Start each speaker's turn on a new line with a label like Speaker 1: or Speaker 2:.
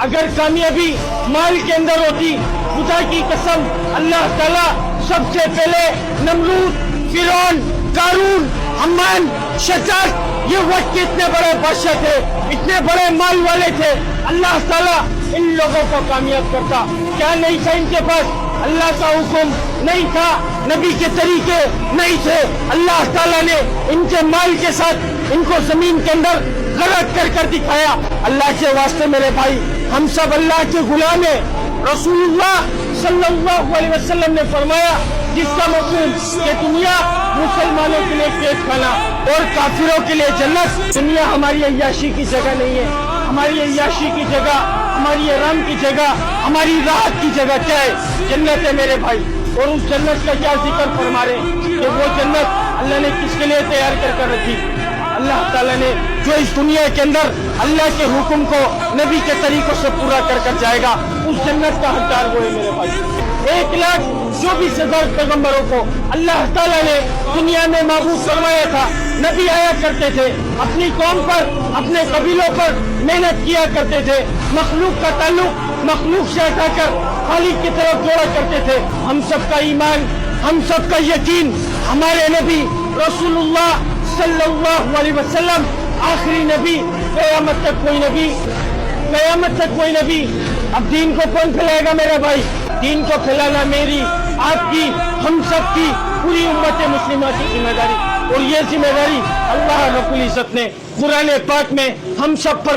Speaker 1: اگر کامیابی مال کے اندر ہوتی خدا کی قسم اللہ تعالیٰ سب سے پہلے نمرود، فرعون، قارون، حمان، شداد، یہ وقت کے اتنے بڑے بادشاہ تھے، اتنے بڑے مال والے تھے، اللہ تعالیٰ ان لوگوں کو کامیاب کرتا. کیا نہیں تھا ان کے پاس؟ اللہ کا حکم نہیں تھا، نبی کے طریقے نہیں تھے. اللہ تعالیٰ نے ان کے مال کے ساتھ ان کو زمین کے اندر غرق کر دکھایا. اللہ کے واسطے میرے بھائی، ہم سب اللہ کے غلام ہیں. رسول اللہ صلی اللہ علیہ وسلم نے فرمایا جس کا مفہوم کہ دنیا مسلمانوں کے لیے پیٹ کھانا اور کافروں کے لیے جنت. دنیا ہماری عیاشی کی جگہ نہیں ہے. ہماری عیاشی کی جگہ، ہماری آرام کی جگہ، ہماری راحت کی جگہ کیا ہے؟ جنت ہے میرے بھائی. اور اس جنت کا کیا ذکر فرما رہے ہیں کہ وہ جنت اللہ نے کس کے لیے تیار کر رکھی؟ اللہ تعالیٰ نے جو اس دنیا کے اندر اللہ کے حکم کو نبی کے طریقوں سے پورا کر جائے گا، اس جنت کا حقدار وہ ہے میرے بھائی. 1,24,000 پیغمبروں کو اللہ تعالیٰ نے دنیا میں معبود فرمایا تھا. نبی آیا کرتے تھے، اپنی قوم پر، اپنے قبیلوں پر محنت کیا کرتے تھے، مخلوق کا تعلق مخلوق سے ہٹا کر خالق کی طرف جوڑا کرتے تھے. ہم سب کا ایمان، ہم سب کا یقین ہمارے نبی رسول اللہ صلی اللہ علیہ وسلم آخری نبی، قیامت تک کوئی نبی، قیامت تک کوئی نبی. اب دین کو کون پھیلائے گا میرے بھائی؟ دین کو پھیلانا میری، آپ کی، ہم سب کی، پوری امت مسلمہ کی ذمہ داری. اور یہ ذمہ داری اللہ رب العزت نے قرآن پاک میں ہم سب پر